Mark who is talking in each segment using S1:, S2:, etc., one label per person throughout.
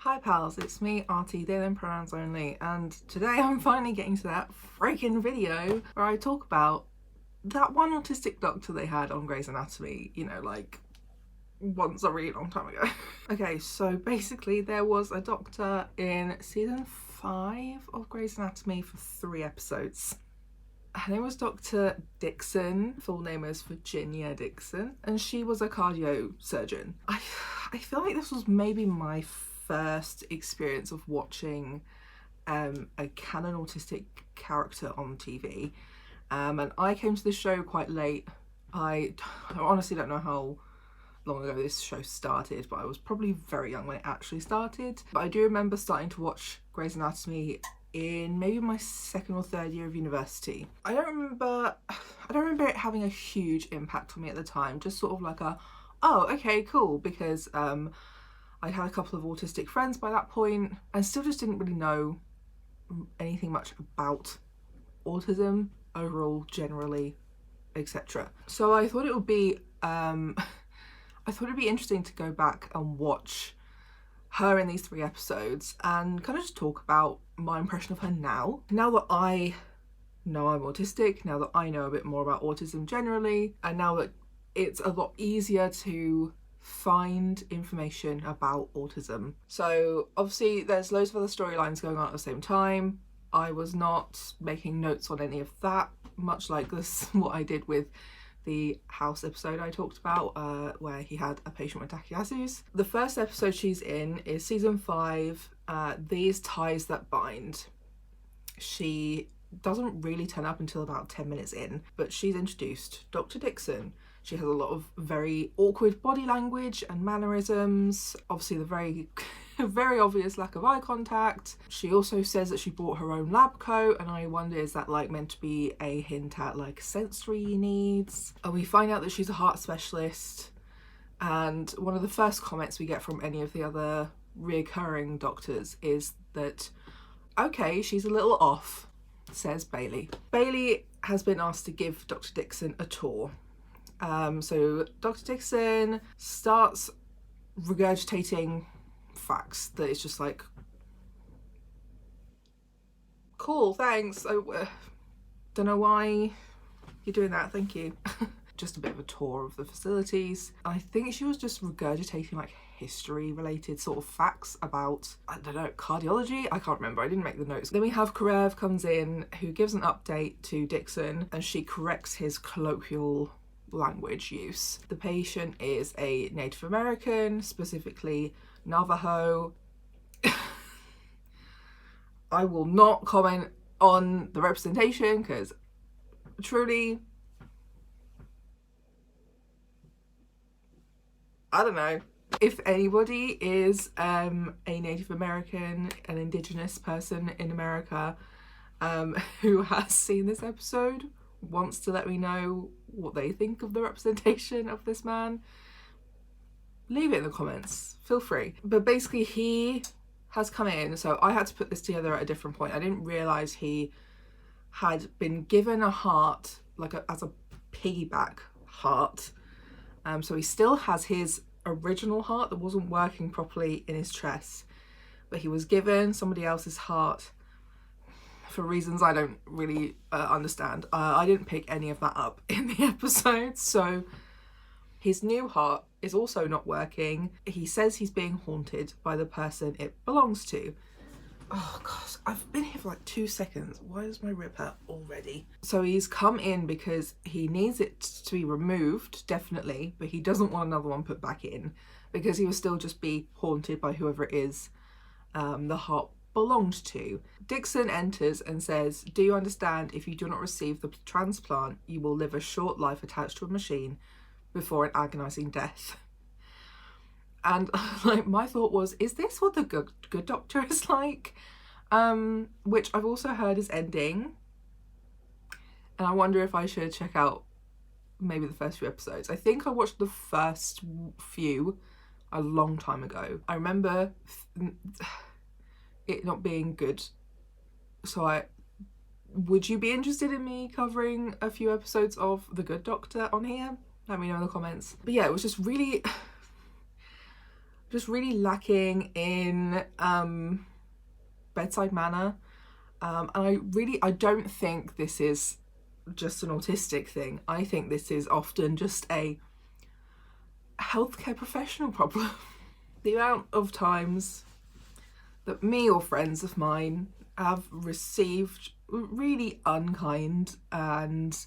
S1: Hi pals, it's me, Artie, they them pronouns only, and today I'm finally getting to that freaking video where I talk about that one autistic doctor they had on Grey's Anatomy, you know, like once a really long time ago. Okay, so basically there was a doctor in season 5 of Grey's Anatomy for 3 episodes. Her name was Dr. Dixon, full name is Virginia Dixon, and she was a cardiosurgeon. I feel like this was maybe my first experience of watching a canon autistic character on TV, and I came to this show quite late. I honestly don't know how long ago this show started, but I was probably very young when it actually started. But I do remember starting to watch Grey's Anatomy in maybe my 2nd or 3rd year of university. I don't remember it having a huge impact on me at the time, just sort of like a, oh, okay, cool, because I had a couple of autistic friends by that point and still just didn't really know anything much about autism overall, generally, etc. So I thought it would be interesting to go back and watch her in these 3 episodes and kind of just talk about my impression of her now that I know I'm autistic, now that I know a bit more about autism generally, and now that it's a lot easier to find information about autism. So obviously there's loads of other storylines going on at the same time. I was not making notes on any of that, much like this what I did with the house episode I talked about, where he had a patient with Takayasu's. The first episode she's in is season 5, These Ties That Bind. She doesn't really turn up until about 10 minutes in, but she's introduced. Dr. Dixon. She has a lot of very awkward body language and mannerisms, obviously the very obvious lack of eye contact. She also says that she bought her own lab coat, and I wonder, is that like meant to be a hint at like sensory needs? And we find out that she's a heart specialist, and one of the first comments we get from any of the other reoccurring doctors is that, okay, she's a little off, says Bailey. Bailey has been asked to give Dr. Dixon a tour. So Dr. Dixon starts regurgitating facts that it's just like, cool, thanks. I don't know why you're doing that, thank you. Just a bit of a tour of the facilities. I think she was just regurgitating like history related sort of facts about, I don't know, cardiology? I can't remember, I didn't make the notes. Then we have Karev comes in, who gives an update to Dixon, and she corrects his colloquial language use. The patient is a Native American, specifically Navajo. I will not comment on the representation because truly, I don't know. If anybody is a Native American, an Indigenous person in America who has seen this episode, wants to let me know what they think of the representation of this man, leave it in the comments, feel free. But basically he has come in, so I had to put this together at a different point. I didn't realise he had been given a heart, like as a piggyback heart. So he still has his original heart that wasn't working properly in his chest, but he was given somebody else's heart for reasons I don't really understand. I didn't pick any of that up in the episode, so his new heart is also not working. He says he's being haunted by the person it belongs to. Oh gosh, I've been here for like 2 seconds. Why is my rib hurt already? So he's come in because he needs it to be removed, definitely, but he doesn't want another one put back in because he will still just be haunted by whoever it is the heart belonged to. Dixon enters and says, do you understand, if you do not receive the transplant, you will live a short life attached to a machine before an agonizing death? And like my thought was, is this what the good doctor is like? Which I've also heard is ending, and I wonder if I should check out maybe the first few episodes. I think I watched the first few a long time ago. I remember it not being good, so would you be interested in me covering a few episodes of The Good Doctor on here? Let me know in the comments. But yeah, it was just really just really lacking in bedside manner. And I don't think this is just an autistic thing. I think this is often just a healthcare professional problem. The amount of times that me or friends of mine have received really unkind and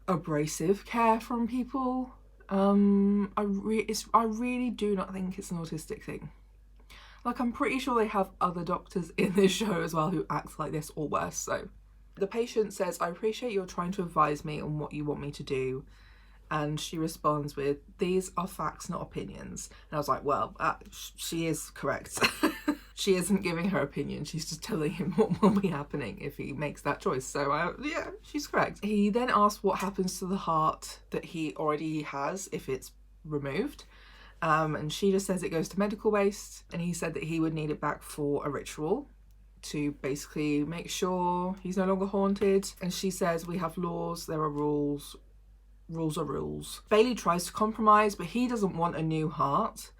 S1: abrasive care from people, I really do not think it's an autistic thing. Like, I'm pretty sure they have other doctors in this show as well who act like this or worse. So the patient says, "I appreciate you're trying to advise me on what you want me to do." And she responds with, "These are facts, not opinions." And I was like, well, she is correct. She isn't giving her opinion. She's just telling him what will be happening if he makes that choice. So yeah, she's correct. He then asks what happens to the heart that he already has if it's removed. And she just says it goes to medical waste. And he said that he would need it back for a ritual to basically make sure he's no longer haunted. And she says, "We have laws, there are rules. Rules are rules." Bailey tries to compromise, but he doesn't want a new heart,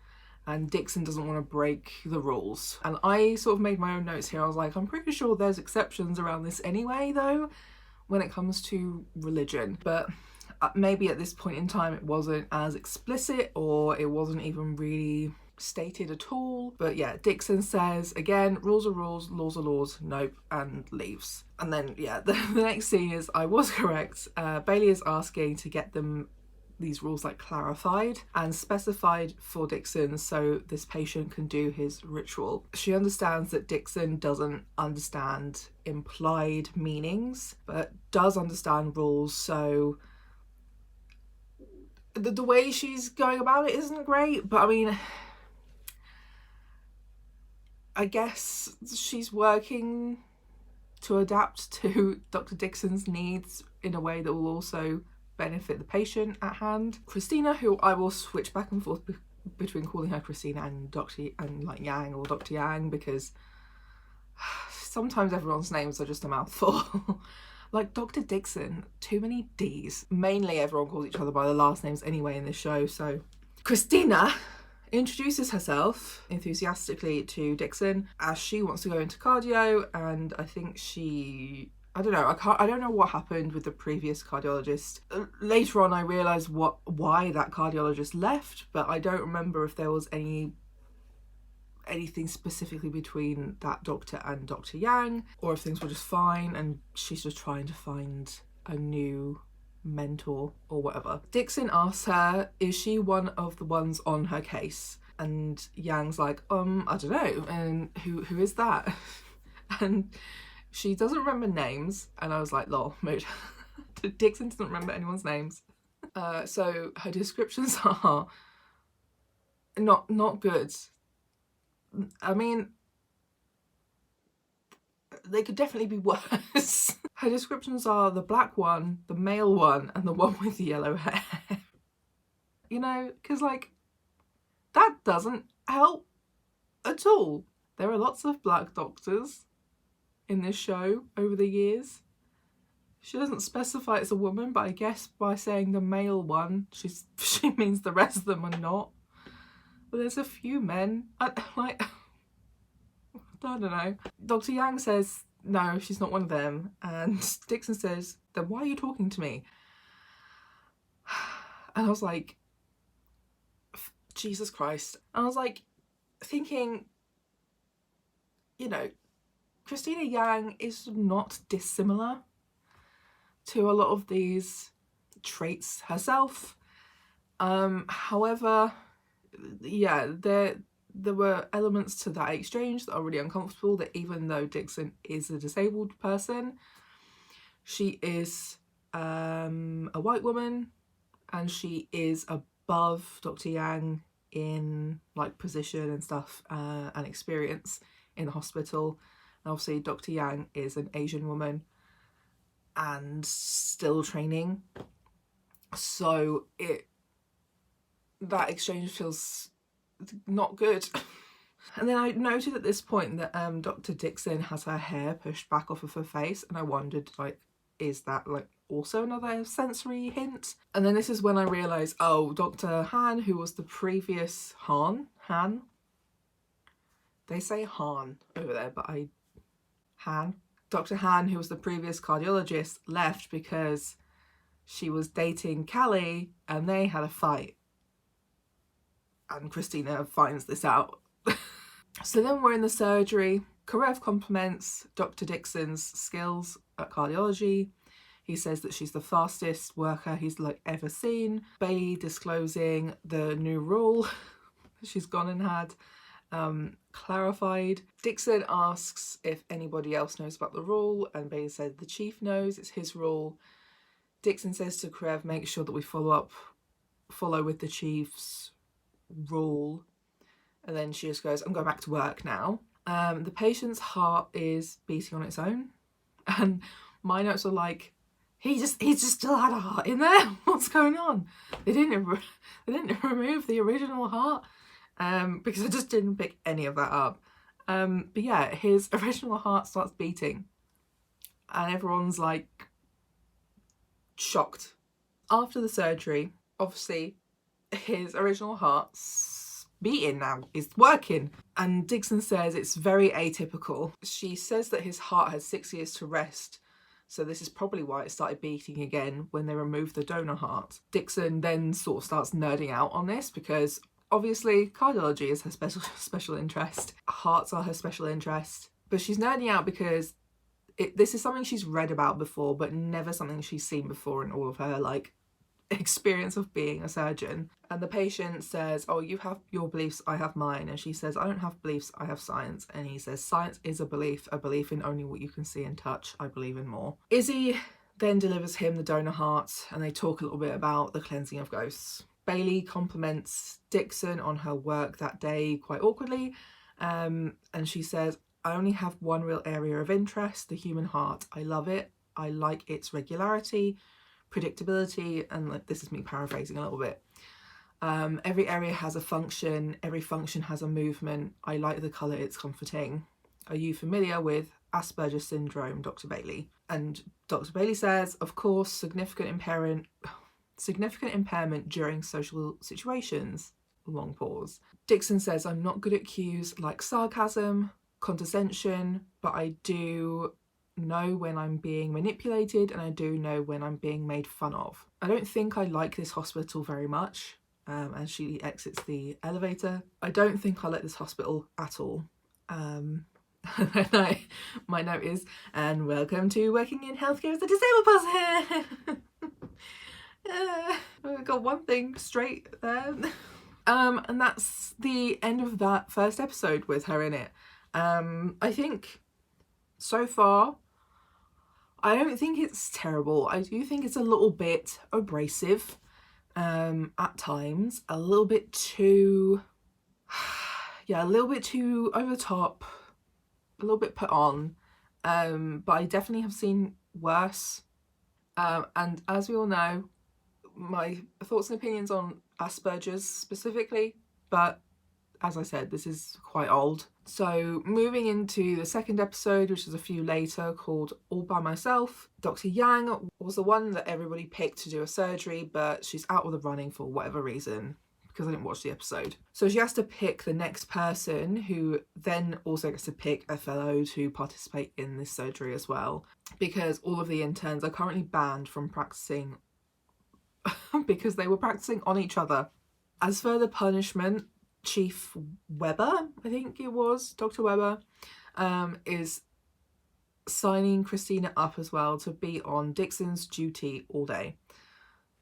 S1: and Dixon doesn't want to break the rules. And I sort of made my own notes here. I was like, I'm pretty sure there's exceptions around this anyway, though, when it comes to religion. But maybe at this point in time it wasn't as explicit, or it wasn't even really stated at all. But yeah, Dixon says again, rules are rules, laws are laws, nope, and leaves. And then yeah, the next scene is, I was correct. Bailey is asking to get them these rules like clarified and specified for Dixon so this patient can do his ritual. She understands that Dixon doesn't understand implied meanings but does understand rules, so the way she's going about it isn't great. But I mean, I guess she's working to adapt to Dr. Dixon's needs in a way that will also benefit the patient at hand. Christina, who I will switch back and forth between calling her Christina and like Yang or Dr. Yang, because sometimes everyone's names are just a mouthful. Like Dr. Dixon, too many D's. Mainly everyone calls each other by their last names anyway in this show. So Christina introduces herself enthusiastically to Dixon as she wants to go into cardio, and I think I don't know what happened with the previous cardiologist. Later on I realised why that cardiologist left, but I don't remember if there was anything specifically between that doctor and Dr. Yang, or if things were just fine and she's just trying to find a new mentor or whatever. Dixon asks her, is she one of the ones on her case? And Yang's like, I don't know, and who is that? And she doesn't remember names, and I was like, lol, mood. Dixon doesn't remember anyone's names. So her descriptions are not good. I mean, they could definitely be worse. Her descriptions are the black one, the male one, and the one with the yellow hair. You know, because like, that doesn't help at all. There are lots of black doctors in this show over the years. She doesn't specify it's a woman, but I guess by saying the male one, she means the rest of them are not. But there's a few men. I don't know. Dr. Yang says, no, she's not one of them. And Dixon says, then why are you talking to me? And I was like, Jesus Christ. And I was like, thinking, you know, Christina Yang is not dissimilar to a lot of these traits herself. However, yeah, there were elements to that exchange that are really uncomfortable, that even though Dixon is a disabled person, she is a white woman, and she is above Dr. Yang in like position and stuff, and experience in the hospital. And obviously Dr. Yang is an Asian woman and still training, so that exchange feels not good. And then I noted at this point that Dr. Dixon has her hair pushed back off of her face, and I wondered, like, is that like also another sensory hint? And then this is when I realised, oh, Dr. Han, who was the previous Han, Han. They say Han over there, but Han. Dr. Han, who was the previous cardiologist, left because she was dating Callie and they had a fight. And Christina finds this out. So then we're in the surgery. Karev compliments Dr. Dixon's skills at cardiology. He says that she's the fastest worker he's ever seen. Bailey disclosing the new rule she's gone and had clarified. Dixon asks if anybody else knows about the rule, and Bailey said the chief knows, it's his rule. Dixon says to Karev, make sure that we follow with the chief's rule. And then she just goes, I'm going back to work now. The patient's heart is beating on its own. And my notes are like, he just still had a heart in there. What's going on? They didn't remove the original heart because I just didn't pick any of that up. But yeah, his original heart starts beating. And everyone's like shocked. After the surgery, obviously, his original heart's beating now, is working. And Dixon says it's very atypical. She says that his heart has 6 years to rest, so this is probably why it started beating again when they removed the donor heart. Dixon then sort of starts nerding out on this because obviously cardiology is her special interest. Hearts are her special interest. But she's nerding out because this is something she's read about before, but never something she's seen before in all of her experience of being a surgeon. And the patient says, oh, you have your beliefs, I have mine. And she says, I don't have beliefs, I have science. And he says, science is a belief in only what you can see and touch. I believe in more. Izzy then delivers him the donor heart, and they talk a little bit about the cleansing of ghosts. Bailey compliments Dixon on her work that day quite awkwardly, and she says, I only have one real area of interest, the human heart. I love it. I like its regularity, predictability, and this is me paraphrasing a little bit. Every area has a function, every function has a movement. I like the colour, it's comforting. Are you familiar with Asperger's syndrome, Dr. Bailey? And Dr. Bailey says, of course, significant impairment during social situations. Long pause. Dixon says, I'm not good at cues like sarcasm, condescension, but I do know when I'm being manipulated and I do know when I'm being made fun of. I don't think I like this hospital very much. As she exits the elevator, I don't think I like this hospital at all. My note is, and welcome to working in healthcare as a disabled person. I got one thing straight there. And that's the end of that first episode with her in it. I think so far, I don't think it's terrible. I do think it's a little bit abrasive at times, a little bit too over the top, a little bit put on, but I definitely have seen worse, and as we all know, my thoughts and opinions on Asperger's specifically, but as I said, this is quite old. So moving into the second episode, which is a few later, called All By Myself. Dr. Yang was the one that everybody picked to do a surgery, but she's out of the running for whatever reason, because I didn't watch the episode. So she has to pick the next person, who then also gets to pick a fellow to participate in this surgery as well, because all of the interns are currently banned from practicing because they were practicing on each other. As for the punishment, Chief Weber, I think it was, Dr. Weber, is signing Christina up as well to be on Dixon's duty all day,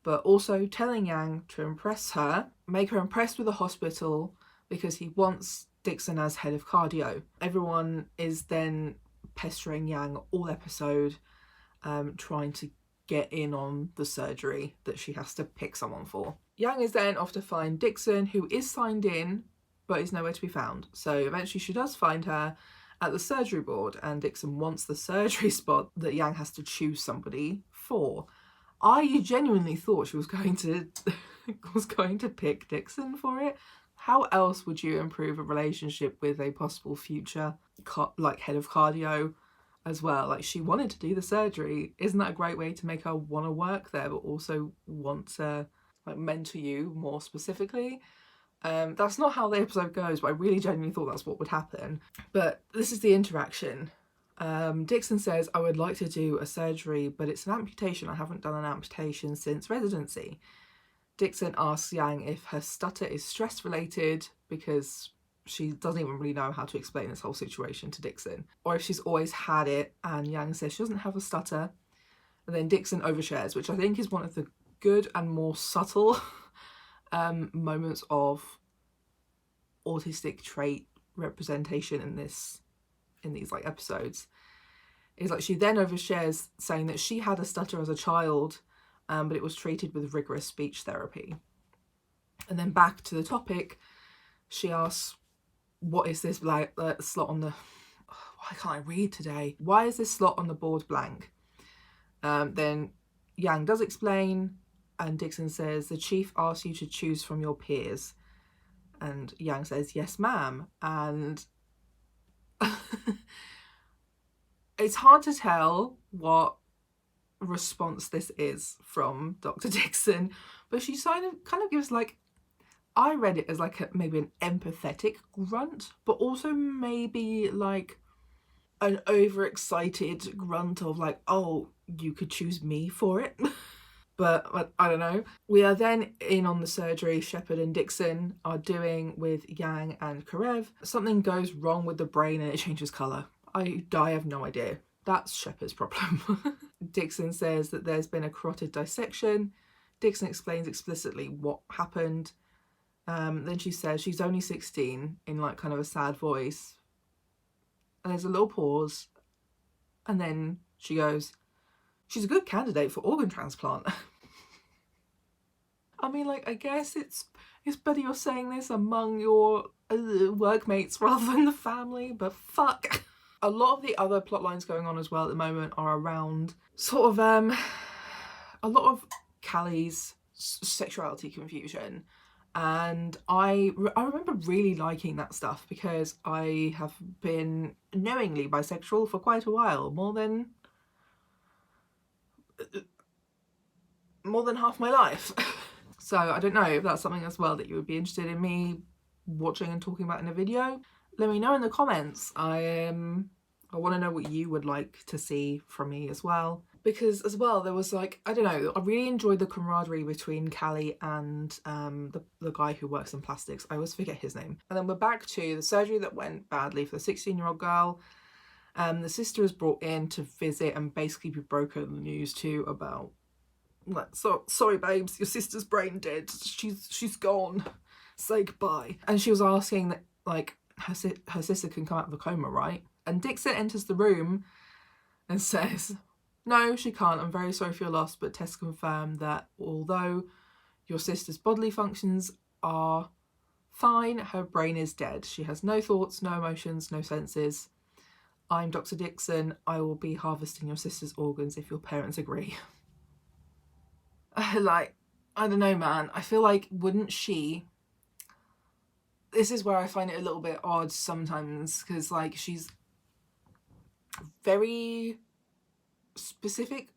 S1: but also telling Yang to impress her, make her impressed with the hospital, because he wants Dixon as head of cardio. Everyone is then pestering Yang all episode, trying to get in on the surgery that she has to pick someone for. Yang is then off to find Dixon, who is signed in, but is nowhere to be found. So eventually she does find her at the surgery board, and Dixon wants the surgery spot that Yang has to choose somebody for. I genuinely thought she was going to pick Dixon for it. How else would you improve a relationship with a possible future head of cardio as well? Like, she wanted to do the surgery. Isn't that a great way to make her want to work there, but also want to mentor you more specifically? That's not how the episode goes, but I really genuinely thought that's what would happen. But this is the interaction. Dixon says, I would like to do a surgery, but it's an amputation. I haven't done an amputation since residency. Dixon asks Yang if her stutter is stress related, because she doesn't even really know how to explain this whole situation to Dixon, or if she's always had it, and Yang says she doesn't have a stutter. And then Dixon overshares, which I think is one of the good and more subtle moments of autistic trait representation in these like episodes. Is like she then overshares, saying that she had a stutter as a child, but it was treated with rigorous speech therapy. And then back to the topic, she asks, what is this slot on the... why can't I read today? Why is this slot on the board blank? Then Yang does explain, and Dixon says, the chief asks you to choose from your peers. And Yang says, yes, ma'am. And it's hard to tell what response this is from Dr. Dixon, but she kind of gives like, I read it as like maybe an empathetic grunt, but also maybe like an overexcited grunt of like, oh, you could choose me for it. But I don't know. We are then in on the surgery Shepard and Dixon are doing with Yang and Karev. Something goes wrong with the brain and it changes colour. I have no idea. That's Shepard's problem. Dixon says that there's been a carotid dissection. Dixon explains explicitly what happened. Then she says she's only 16 in like kind of a sad voice. And there's a little pause. And then she goes, she's a good candidate for organ transplant. I mean, like, I guess it's better you're saying this among your workmates rather than the family, but fuck. A lot of the other plot lines going on as well at the moment are around sort of a lot of Callie's sexuality confusion. And I remember really liking that stuff because I have been knowingly bisexual for quite a while, more than half my life. So I don't know if that's something as well that you would be interested in me watching and talking about in a video. Let me know in the comments. I want to know what you would like to see from me as well. Because as well, there was like, I don't know, I really enjoyed the camaraderie between Callie and the guy who works in plastics. I always forget his name. And then we're back to the surgery that went badly for the 16-year-old girl. The sister is brought in to visit and basically be broken the news to about, like, sorry babes, your sister's brain dead. She's gone. Say goodbye. And she was asking that, like, her sister can come out of a coma, right? And Dixon enters the room and says, no, she can't. I'm very sorry for your loss, but tests confirm that although your sister's bodily functions are fine, her brain is dead. She has no thoughts, no emotions, no senses. I'm Dr. Dixon. I will be harvesting your sister's organs if your parents agree. Like, I don't know, man. I feel like, wouldn't she... This is where I find it a little bit odd sometimes, because, like, she's very specific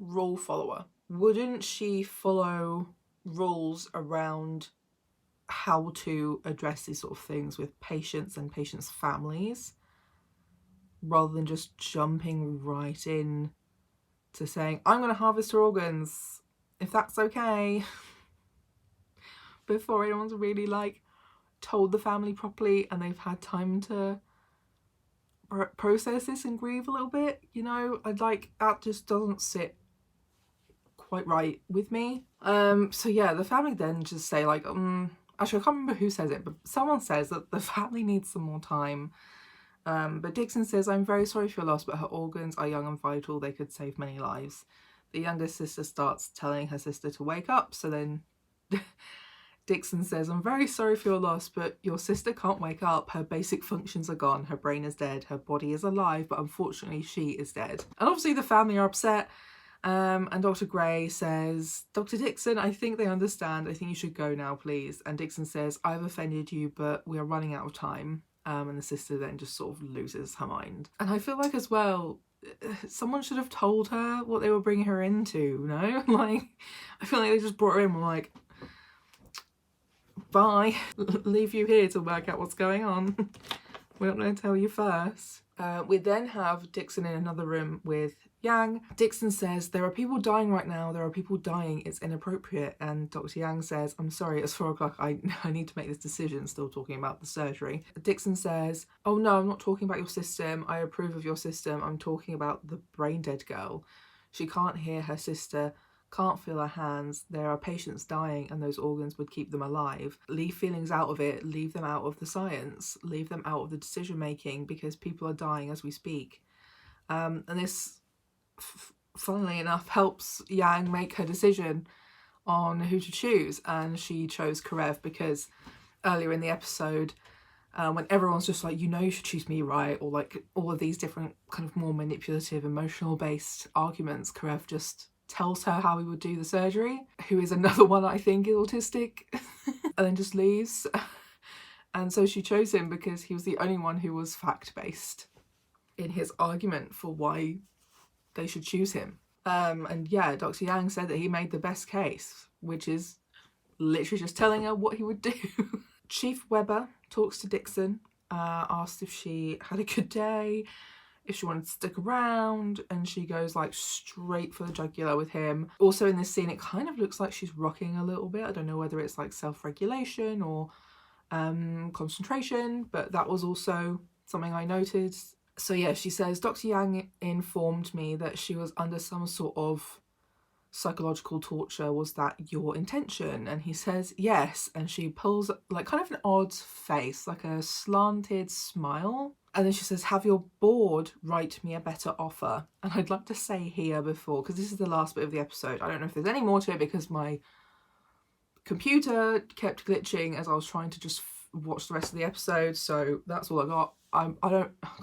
S1: rule follower. Wouldn't she follow rules around how to address these sort of things with patients and patients' families, rather than just jumping right in to saying, I'm going to harvest her organs, if that's okay, before anyone's really, like, told the family properly and they've had time to process this and grieve a little bit, you know? I'd like, that just doesn't sit quite right with me. So yeah, the family then just say like, actually I can't remember who says it, but someone says that the family needs some more time. But Dixon says, I'm very sorry for your loss, but her organs are young and vital. They could save many lives. The youngest sister starts telling her sister to wake up. So then Dixon says, I'm very sorry for your loss, but your sister can't wake up. Her basic functions are gone. Her brain is dead. Her body is alive, but unfortunately she is dead. And obviously the family are upset. And Dr. Gray says, Dr. Dixon, I think they understand. I think you should go now, please. And Dixon says, I've offended you, but we are running out of time. And the sister then just sort of loses her mind. And I feel like as well, someone should have told her what they were bringing her into, no? Like, I feel like they just brought her in and were like, bye. Leave you here to work out what's going on. We're not going to tell you first. We then have Dixon in another room with Yang. Dixon says, there are people dying right now. There are people dying. It's inappropriate. And Dr. Yang says, I'm sorry, it's 4 o'clock. I need to make this decision. Still talking about the surgery. Dixon says, oh no, I'm not talking about your system. I approve of your system. I'm talking about the brain dead girl. She can't hear her sister, can't feel her hands. There are patients dying and those organs would keep them alive. Leave feelings out of it. Leave them out of the science. Leave them out of the decision making because people are dying as we speak. And this, funnily enough, helps Yang make her decision on who to choose. And she chose Karev because earlier in the episode, when everyone's just like, you know, you should choose me, right? Or like all of these different kind of more manipulative, emotional based arguments, Karev just tells her how he would do the surgery, who is another one I think is autistic, and then just leaves. And so she chose him because he was the only one who was fact-based in his argument for why they should choose him. And yeah, Dr. Yang said that he made the best case, which is literally just telling her what he would do. Chief Weber talks to Dixon, asked if she had a good day, if she wanted to stick around, and she goes like straight for the jugular with him. Also in this scene, it kind of looks like she's rocking a little bit. I don't know whether it's like self-regulation or concentration, but that was also something I noted. So yeah, she says, Dr. Yang informed me that she was under some sort of psychological torture. Was that your intention? And he says yes, and she pulls like kind of an odd face, like a slanted smile. And then she says, have your board write me a better offer. And I'd like to say here before, because this is the last bit of the episode, I don't know if there's any more to it because my computer kept glitching as I was trying to just watch the rest of the episode, so that's all I got. I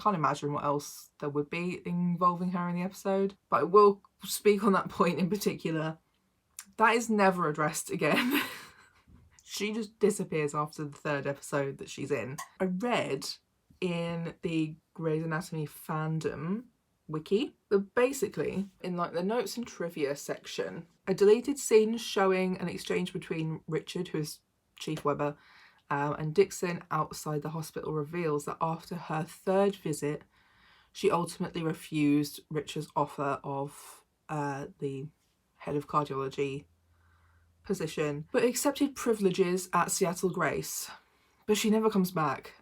S1: can't imagine what else there would be involving her in the episode, but I will speak on that point in particular. That is never addressed again. She just disappears after the 3rd episode that she's in. I read in the Grey's Anatomy fandom wiki that basically in like the notes and trivia section, a deleted scene showing an exchange between Richard, who is Chief Weber, and Dixon outside the hospital reveals that after her 3rd visit, she ultimately refused Richard's offer of the head of cardiology position, but accepted privileges at Seattle Grace. But she never comes back.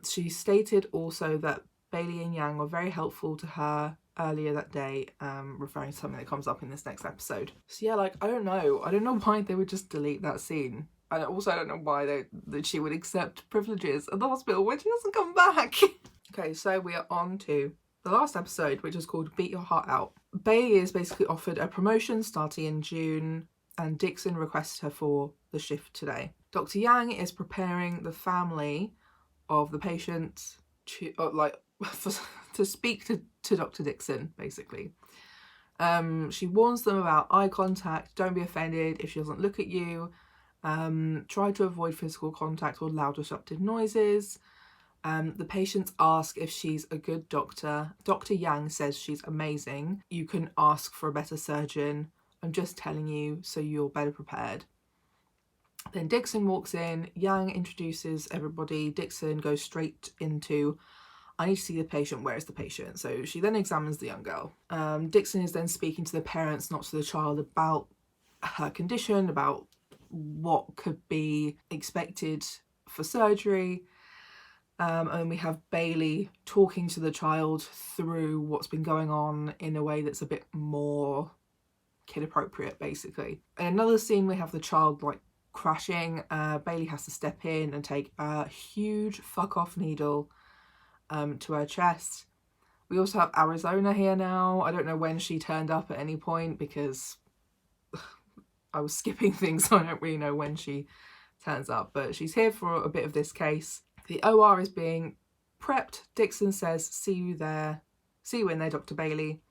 S1: She stated also that Bailey and Yang were very helpful to her earlier that day, referring to something that comes up in this next episode. So yeah, like, I don't know why they would just delete that scene. And also I don't know why that she would accept privileges at the hospital when she doesn't come back. Okay, so we are on to the last episode, which is called Beat Your Heart Out. Bailey is basically offered a promotion starting in June, and Dixon requests her for the shift today. Dr. Yang is preparing the family of the patient to speak to Dr. Dixon, basically. She warns them about eye contact, don't be offended if she doesn't look at you, try to avoid physical contact or loud disruptive noises. The patients ask if she's a good doctor. Dr. Yang says she's amazing. You can ask for a better surgeon. I'm just telling you so you're better prepared. Then Dixon walks in, Yang introduces everybody, Dixon goes straight into, I need to see the patient, where is the patient? So she then examines the young girl. Dixon is then speaking to the parents, not to the child, about her condition, about what could be expected for surgery. And we have Bailey talking to the child through what's been going on in a way that's a bit more kid appropriate, basically. In another scene, we have the child like crashing. Bailey has to step in and take a huge fuck off needle to her chest. We also have Arizona here now. I don't know when she turned up at any point because I was skipping things, so I don't really know when she turns up, but she's here for a bit of this case. The OR is being prepped. Dixon says, see you in there, Dr. Bailey.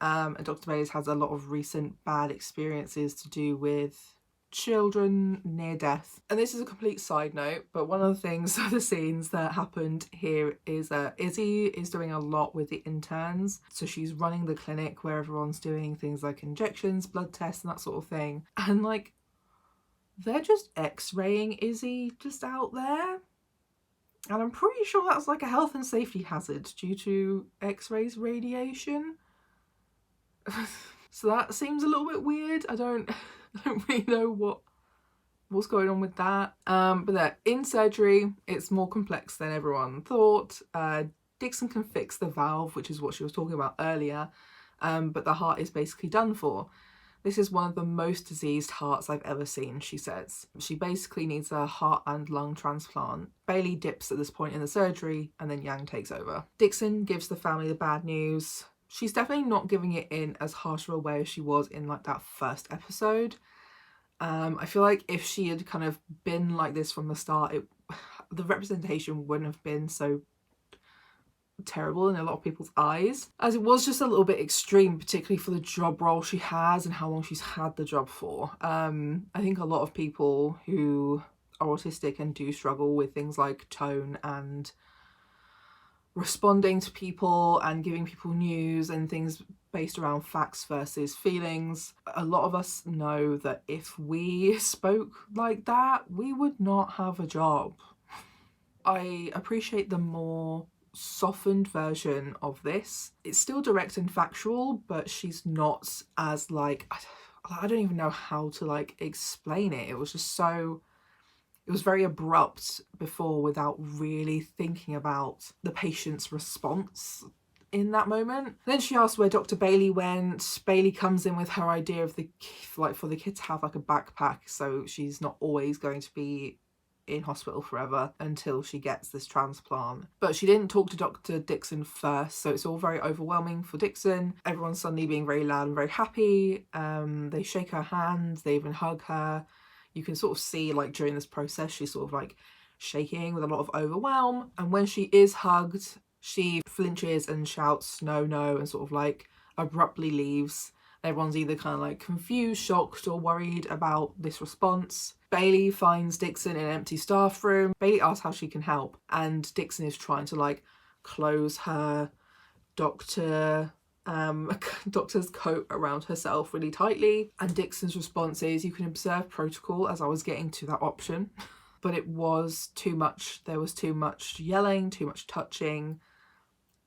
S1: And Dr. Bailey's has a lot of recent bad experiences to do with children near death. And this is a complete side note, but one of the things, the scenes that happened here is that Izzy is doing a lot with the interns. So she's running the clinic where everyone's doing things like injections, blood tests and that sort of thing. And like, they're just x-raying Izzy just out there. And I'm pretty sure that's like a health and safety hazard due to x-rays radiation. So that seems a little bit weird. I don't really know what's going on with that. But they're in surgery. It's more complex than everyone thought. Dixon can fix the valve, which is what she was talking about earlier. But the heart is basically done for. This is one of the most diseased hearts I've ever seen, she says. She basically needs a heart and lung transplant. Bailey dips at this point in the surgery, and then Yang takes over. Dixon gives the family the bad news. She's definitely not giving it in as harsh of a way as she was in like that first episode. I feel like if she had kind of been like this from the start, the representation wouldn't have been so terrible in a lot of people's eyes, as it was just a little bit extreme, particularly for the job role she has and how long she's had the job for. I think a lot of people who are autistic and do struggle with things like tone and responding to people and giving people news and things based around facts versus feelings. A lot of us know that if we spoke like that, we would not have a job. I appreciate the more softened version of this. It's still direct and factual, but she's not as like, I don't even know how to like explain it. It was just so, it was very abrupt before without really thinking about the patient's response in that moment. Then she asked where Dr. Bailey went. Bailey comes in with her idea of for the kid to have like a backpack, so she's not always going to be in hospital forever until she gets this transplant. But she didn't talk to Dr. Dixon first, so it's all very overwhelming for Dixon. Everyone's suddenly being very loud and very happy. They shake her hand, they even hug her. You can sort of see like during this process she's sort of like shaking with a lot of overwhelm, and when she is hugged she flinches and shouts no, no, and sort of like abruptly leaves. Everyone's either kind of like confused, shocked, or worried about this response. Bailey finds Dixon in an empty staff room. Bailey asks how she can help, and Dixon is trying to like close her doctor's coat around herself really tightly. And Dixon's response is, you can observe protocol, as I was getting to that option. But it was too much. There was too much yelling, too much touching.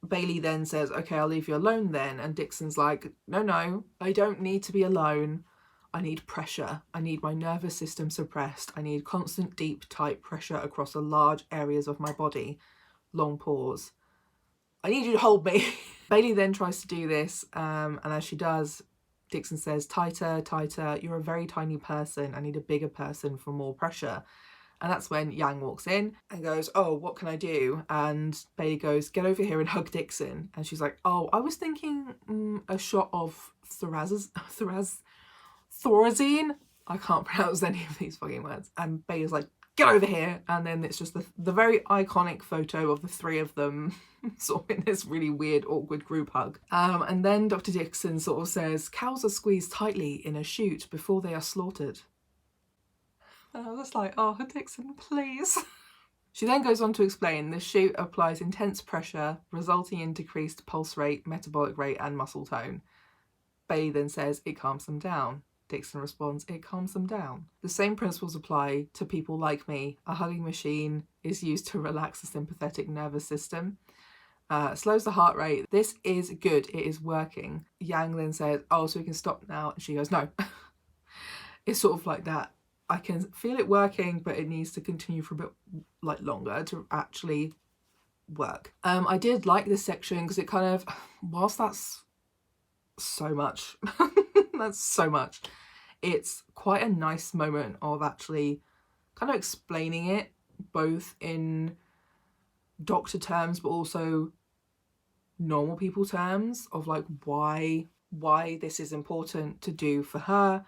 S1: Bailey then says, okay, I'll leave you alone then. And Dixon's like, no, no, I don't need to be alone. I need pressure. I need my nervous system suppressed. I need constant, deep, tight pressure across the large areas of my body. Long pause. I need you to hold me. Bailey then tries to do this, and as she does, Dixon says, tighter, tighter. You're a very tiny person. I need a bigger person for more pressure. And that's when Yang walks in and goes, oh, what can I do? And Bailey goes, get over here and hug Dixon. And she's like, oh, I was thinking a shot of Thorazine. I can't pronounce any of these fucking words. And Bailey's like, get over here. And then it's just the very iconic photo of the three of them sort of in this really weird, awkward group hug. And then Dr. Dixon sort of says, cows are squeezed tightly in a chute before they are slaughtered. And I was just like, oh, Dixon, please. She then goes on to explain the chute applies intense pressure, resulting in decreased pulse rate, metabolic rate, and muscle tone. Bailey then says it calms them down. Dixon responds, it calms them down. The same principles apply to people like me. A hugging machine is used to relax the sympathetic nervous system. Slows the heart rate. This is good. It is working. Yang then says, oh, so we can stop now. And she goes, no. It's sort of like that. I can feel it working, but it needs to continue for a bit like longer to actually work. I did like this section because it kind of, whilst that's so much, that's so much, it's quite a nice moment of actually kind of explaining it both in doctor terms but also normal people terms of like why this is important to do for her,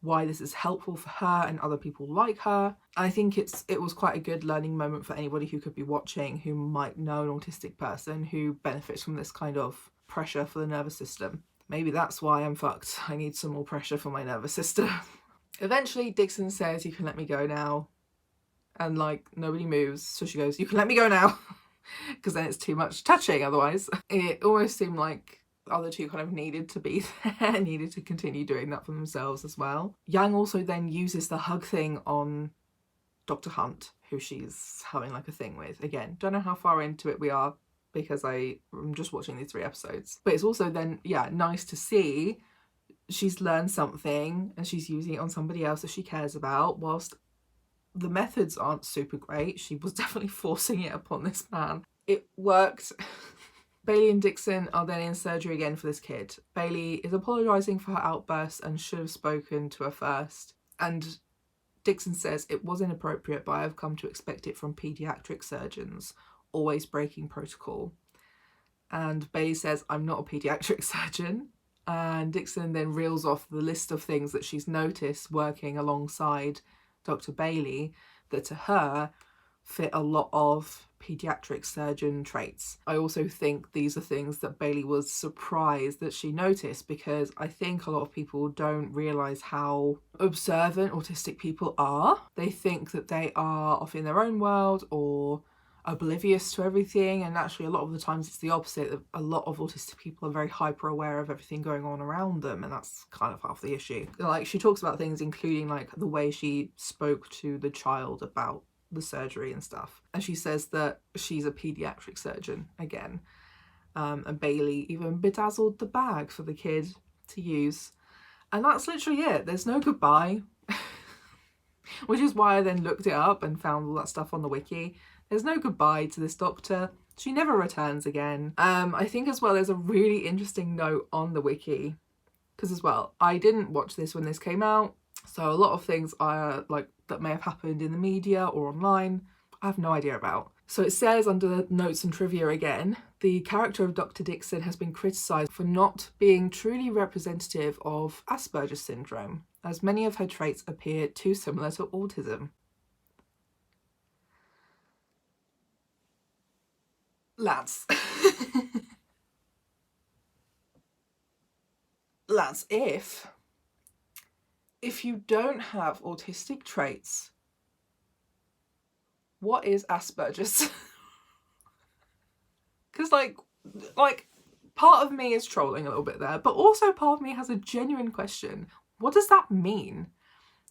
S1: why this is helpful for her and other people like her. I think it was quite a good learning moment for anybody who could be watching who might know an autistic person who benefits from this kind of pressure for the nervous system. Maybe that's why I'm fucked. I need some more pressure for my nervous system. Eventually Dixon says, you can let me go now. And like nobody moves. So she goes, you can let me go now. Because then it's too much touching otherwise. It almost seemed like The other two kind of needed to be there, needed to continue doing that for themselves as well. Yang also then uses the hug thing on Dr. Hunt, who she's having like a thing with. Again, don't know how far into it we are because I'm just watching these 3 episodes. But it's also then, yeah, nice to see she's learned something and she's using it on somebody else that she cares about. Whilst the methods aren't super great, she was definitely forcing it upon this man. It worked. Bailey and Dixon are then in surgery again for this kid. Bailey is apologising for her outburst and should have spoken to her first. And Dixon says, it was inappropriate, but I have come to expect it from paediatric surgeons, always breaking protocol. And Bailey says, I'm not a paediatric surgeon. And Dixon then reels off the list of things that she's noticed working alongside Dr. Bailey that to her fit a lot of paediatric surgeon traits. I also think these are things that Bailey was surprised that she noticed, because I think a lot of people don't realise how observant autistic people are. They think that they are off in their own world or oblivious to everything, and actually a lot of the times it's the opposite. A lot of autistic people are very hyper aware of everything going on around them, and that's kind of half the issue. Like, she talks about things including like the way she spoke to the child about the surgery and stuff, and she says that she's a paediatric surgeon again, and Bailey even bedazzled the bag for the kid to use, and that's literally it. There's no goodbye. Which is why I then looked it up and found all that stuff on the wiki. There's no goodbye to this doctor. She never returns again. I think as well there's a really interesting note on the wiki, because as well, I didn't watch this when this came out, so a lot of things are like that may have happened in the media or online, I have no idea about. So it says under the notes and trivia again, the character of Dr. Dixon has been criticised for not being truly representative of Asperger's syndrome, as many of her traits appear too similar to autism. Lads. Lads, if you don't have autistic traits, what is Asperger's? Because like part of me is trolling a little bit there, but also part of me has a genuine question. What does that mean?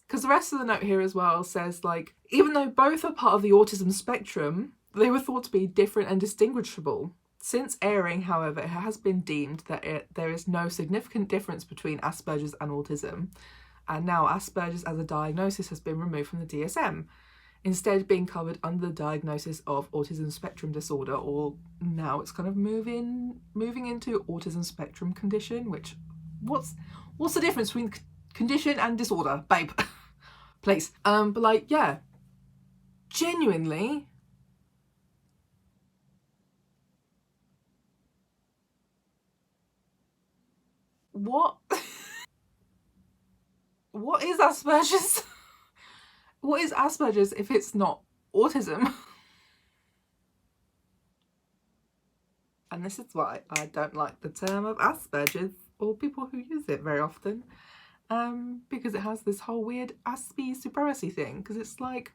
S1: Because the rest of the note here as well says, like, even though both are part of the autism spectrum, they were thought to be different and distinguishable. Since airing, however, it has been deemed that there is no significant difference between Asperger's and autism, and now Asperger's as a diagnosis has been removed from the DSM, instead being covered under the diagnosis of autism spectrum disorder, or now it's kind of moving into autism spectrum condition, which, what's the difference between condition and disorder, babe? Please. But like, yeah, genuinely, what is Asperger's? What is Asperger's if it's not autism? And this is why I don't like the term of Asperger's, or people who use it very often, because it has this whole weird Aspie supremacy thing, because it's like,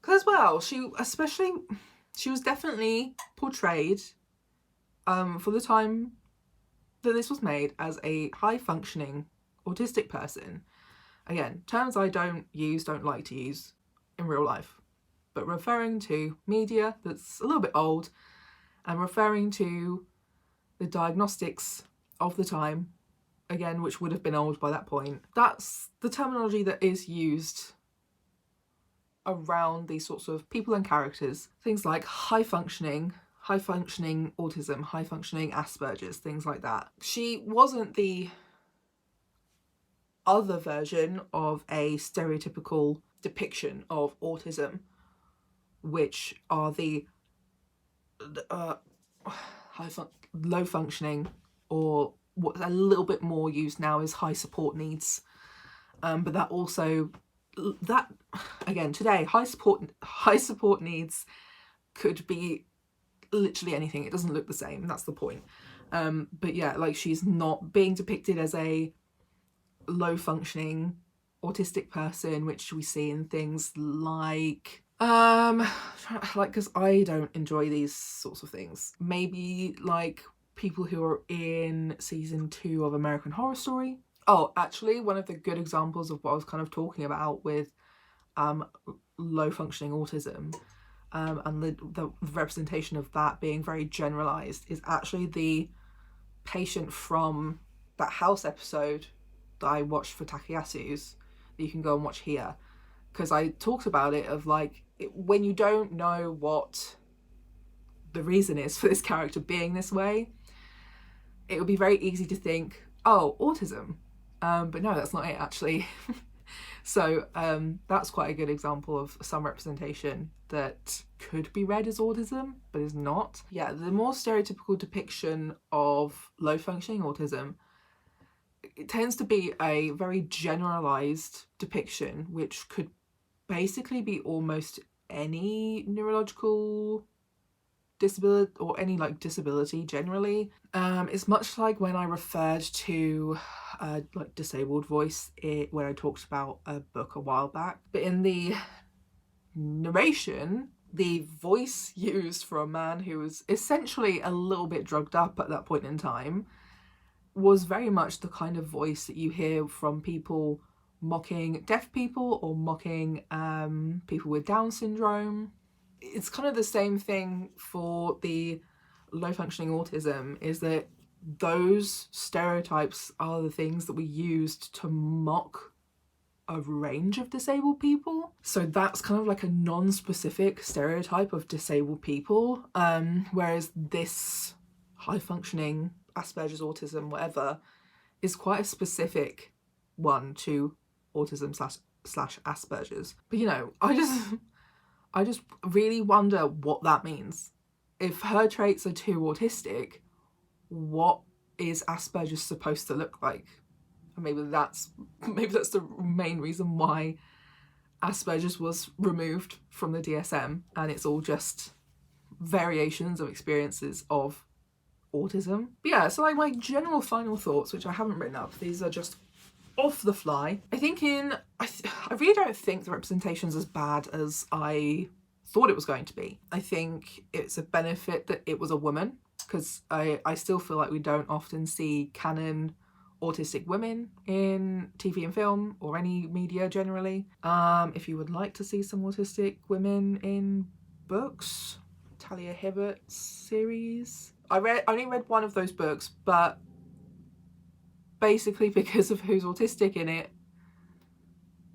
S1: because as well, she was definitely portrayed for the time that this was made as a high-functioning autistic person. Again, terms I don't like to use in real life, but referring to media that's a little bit old and referring to the diagnostics of the time, again, which would have been old by that point. That's the terminology that is used around these sorts of people and characters. Things like high-functioning autism, high-functioning Asperger's, things like that. She wasn't the other version of a stereotypical depiction of autism, which are the low functioning, or what's a little bit more used now is high support needs. But that also, that again today, high support needs could be literally anything. It doesn't look the same. That's the point. But yeah, like, she's not being depicted as a low functioning autistic person, which we see in things like because I don't enjoy these sorts of things. Maybe like people who are in season 2 of American Horror Story. Oh, actually, one of the good examples of what I was kind of talking about with low functioning autism and the representation of that being very generalized is actually the patient from that house episode that I watched for Takayasu's, that you can go and watch here, because I talked about it of like when you don't know what the reason is for this character being this way, it would be very easy to think, oh, autism, but no, that's not it actually. So that's quite a good example of some representation that could be read as autism, but is not. Yeah, the more stereotypical depiction of low-functioning autism, it tends to be a very generalized depiction, which could basically be almost any neurological disability or any like disability generally. It's much like when I referred to like disabled voice when I talked about a book a while back, but in the narration, the voice used for a man who was essentially a little bit drugged up at that point in time was very much the kind of voice that you hear from people mocking deaf people or mocking people with Down syndrome. It's kind of the same thing for the low functioning autism, is that those stereotypes are the things that we used to mock a range of disabled people. So that's kind of like a non-specific stereotype of disabled people, whereas this high functioning Asperger's, autism, whatever, is quite a specific one to autism slash Asperger's. But you know, I just really wonder what that means. If her traits are too autistic, what is Asperger's supposed to look like? And maybe that's the main reason why Asperger's was removed from the DSM, and it's all just variations of experiences of autism. But yeah, so like my general final thoughts, which I haven't written up, these are just off the fly. I really don't think the representation's as bad as I thought it was going to be. I think it's a benefit that it was a woman, because I still feel like we don't often see canon autistic women in TV and film or any media generally. If you would like to see some autistic women in books, Talia Hibbert's series. I only read one of those books, but basically because of who's autistic in it,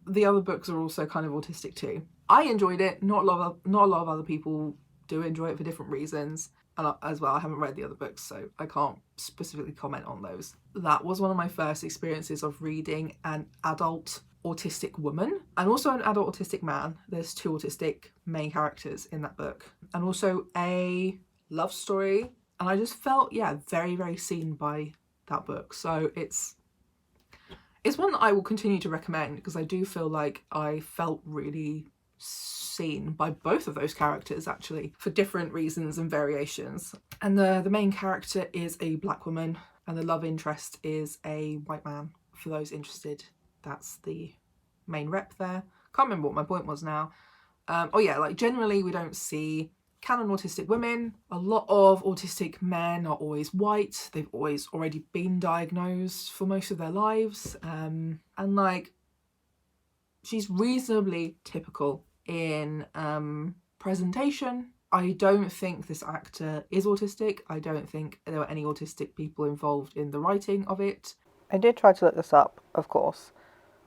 S1: the other books are also kind of autistic too. I enjoyed it. Not a lot of other people do enjoy it for different reasons. And as well, I haven't read the other books, so I can't specifically comment on those. That was one of my first experiences of reading an adult autistic woman and also an adult autistic man. There's 2 autistic main characters in that book, and also a love story. And I just felt, yeah, very, very seen by that book. So it's one that I will continue to recommend, because I do feel like I felt really seen by both of those characters, actually, for different reasons and variations. And the main character is a black woman and the love interest is a white man. For those interested, that's the main rep there. Can't remember what my point was now. Oh yeah, like generally we don't see canon autistic women. A lot of autistic men are always white. They've always already been diagnosed for most of their lives. And like, she's reasonably typical in presentation. I don't think this actor is autistic. I don't think there were any autistic people involved in the writing of it.
S2: I did try to look this up, of course,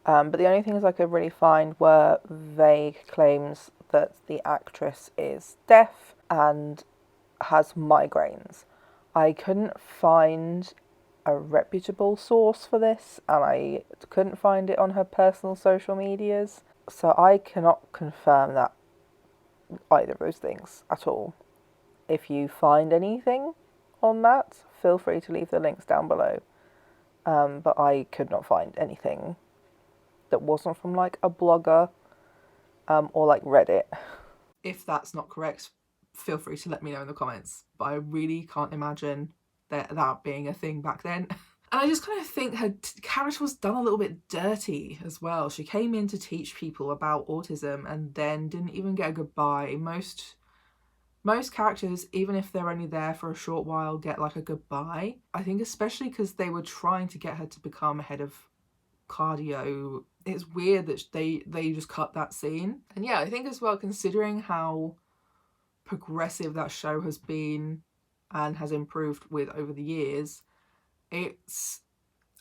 S2: but the only things I could really find were vague claims that the actress is deaf and has migraines. I couldn't find a reputable source for this, and I couldn't find it on her personal social medias, so I cannot confirm that either of those things at all. If you find anything on that, feel free to leave the links down below. But I could not find anything that wasn't from like a blogger or like Reddit.
S1: If that's not correct, feel free to let me know in the comments. But I really can't imagine that being a thing back then. And I just kind of think her character was done a little bit dirty as well. She came in to teach people about autism and then didn't even get a goodbye. Most most characters, even if they're only there for a short while, get like a goodbye. I think especially because they were trying to get her to become head of cardio. It's weird that they just cut that scene. And yeah, I think as well, considering how progressive that show has been and has improved with over the years,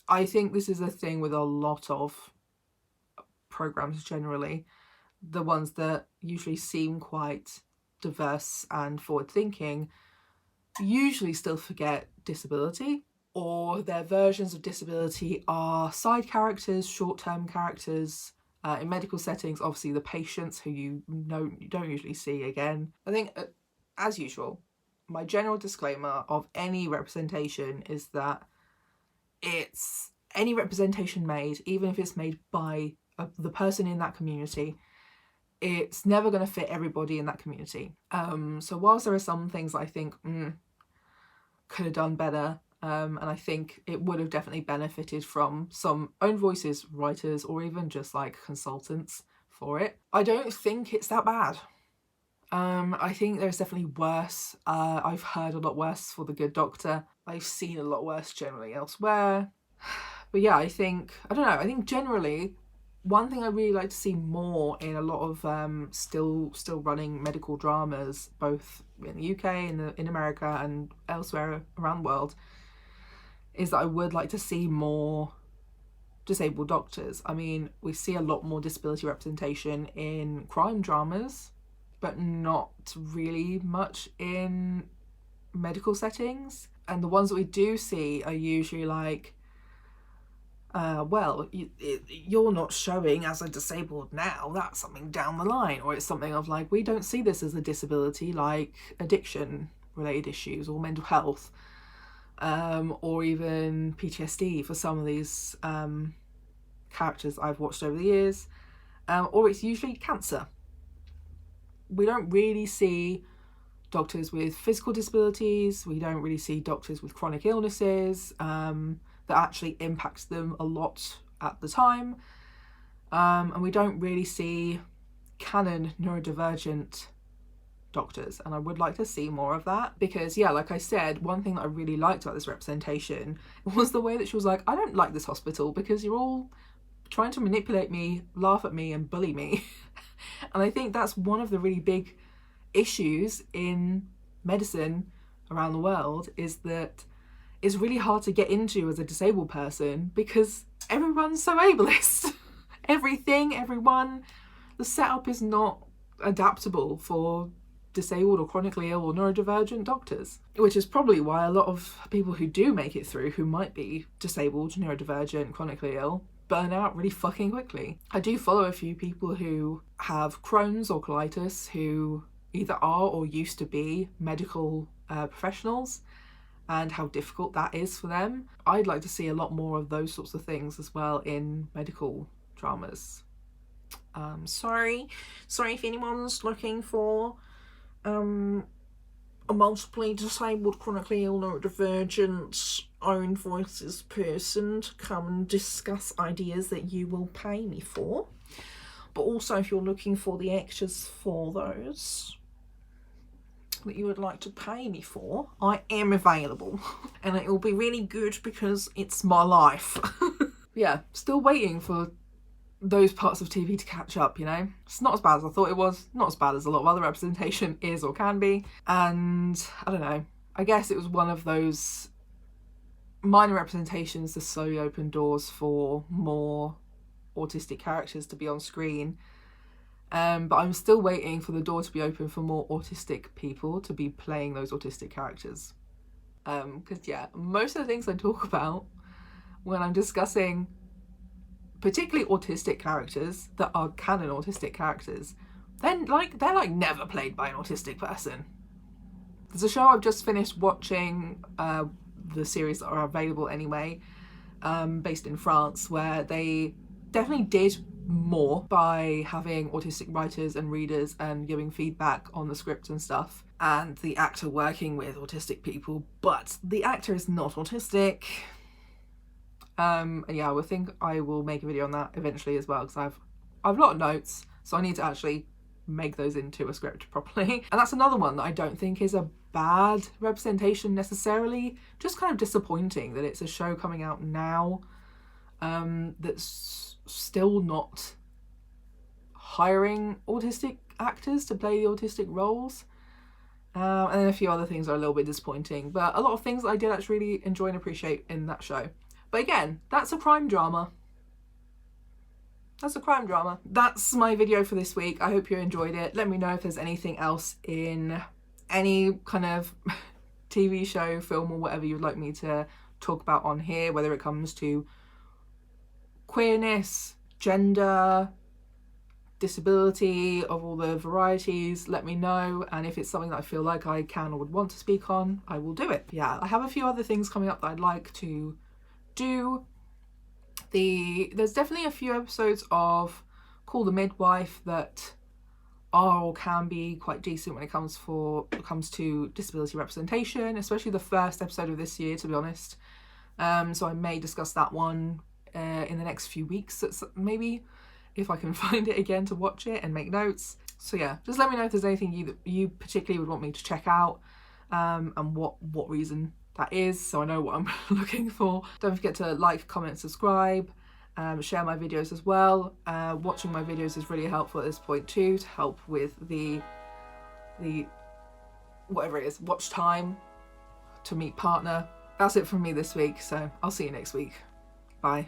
S1: I think this is a thing with a lot of programs generally. The ones that usually seem quite diverse and forward thinking usually still forget disability, or their versions of disability are side characters, short-term characters. In medical settings, obviously the patients who you don't usually see again. I think, as usual, my general disclaimer of any representation is that it's any representation made, even if it's made by the person in that community, it's never going to fit everybody in that community. So whilst there are some things I think could have done better, and I think it would have definitely benefited from some own voices, writers, or even just like consultants for it, I don't think it's that bad. I think there's definitely worse. I've heard a lot worse for The Good Doctor. I've seen a lot worse generally elsewhere. But yeah, I think generally one thing I really like to see more in a lot of still running medical dramas, both in the UK, in America, and elsewhere around the world, is that I would like to see more disabled doctors. I mean, we see a lot more disability representation in crime dramas, but not really much in medical settings. And the ones that we do see are usually like, well, you're not showing as a disabled now, that's something down the line. Or it's something of like, we don't see this as a disability, like addiction related issues or mental health, or even PTSD for some of these characters I've watched over the years, or it's usually cancer. We don't really see doctors with physical disabilities, we don't really see doctors with chronic illnesses that actually impacts them a lot at the time, and we don't really see canon neurodivergent doctors, and I would like to see more of that, because yeah, like I said, one thing that I really liked about this representation was the way that she was like, I don't like this hospital because you're all trying to manipulate me, laugh at me, and bully me. And I think that's one of the really big issues in medicine around the world, is that it's really hard to get into as a disabled person because everyone's so ableist. Everyone, the setup is not adaptable for disabled or chronically ill or neurodivergent doctors, which is probably why a lot of people who do make it through, who might be disabled, neurodivergent, chronically ill, burn out really fucking quickly. I do follow a few people who have Crohn's or colitis who either are or used to be medical professionals, and how difficult that is for them. I'd like to see a lot more of those sorts of things as well in medical dramas. Sorry if anyone's looking for a multiply disabled, chronically ill, neurodivergent, own voices person to come and discuss ideas that you will pay me for. But also, if you're looking for the extras for those that you would like to pay me for, I am available. And it will be really good because it's my life. Yeah, still waiting for those parts of TV to catch up, you know? It's not as bad as I thought it was, not as bad as a lot of other representation is or can be. And I don't know, I guess it was one of those minor representations that slowly opened doors for more autistic characters to be on screen. But I'm still waiting for the door to be open for more autistic people to be playing those autistic characters. Because yeah, most of the things I talk about when I'm discussing particularly autistic characters that are canon autistic characters, they're never played by an autistic person. There's a show I've just finished watching, the series that are available anyway, based in France, where they definitely did more by having autistic writers and readers and giving feedback on the script and stuff, and the actor working with autistic people, but the actor is not autistic. And yeah, I think I will make a video on that eventually as well, because I've a lot of notes, so I need to actually make those into a script properly. And that's another one that I don't think is a bad representation necessarily, just kind of disappointing that it's a show coming out now that's still not hiring autistic actors to play the autistic roles. And then a few other things are a little bit disappointing, but a lot of things that I did actually really enjoy and appreciate in that show. But again, that's a crime drama. That's a crime drama. That's my video for this week. I hope you enjoyed it. Let me know if there's anything else in any kind of TV show, film, or whatever you'd like me to talk about on here, whether it comes to queerness, gender, disability, of all the varieties. Let me know, and if it's something that I feel like I can or would want to speak on, I will do it. Yeah, I have a few other things coming up that I'd like to do. There's definitely a few episodes of Call the Midwife that are or can be quite decent when it comes to disability representation, especially the first episode of this year, to be honest. So I may discuss that one in the next few weeks, maybe, if I can find it again to watch it and make notes. So yeah, just let me know if there's anything you particularly would want me to check out, and what reason that is, so I know what I'm looking for. Don't forget to like, comment, subscribe, share my videos as well. Watching my videos is really helpful at this point too, to help with the whatever it is, watch time, to meet partner. That's it from me this week, so I'll see you next week. Bye.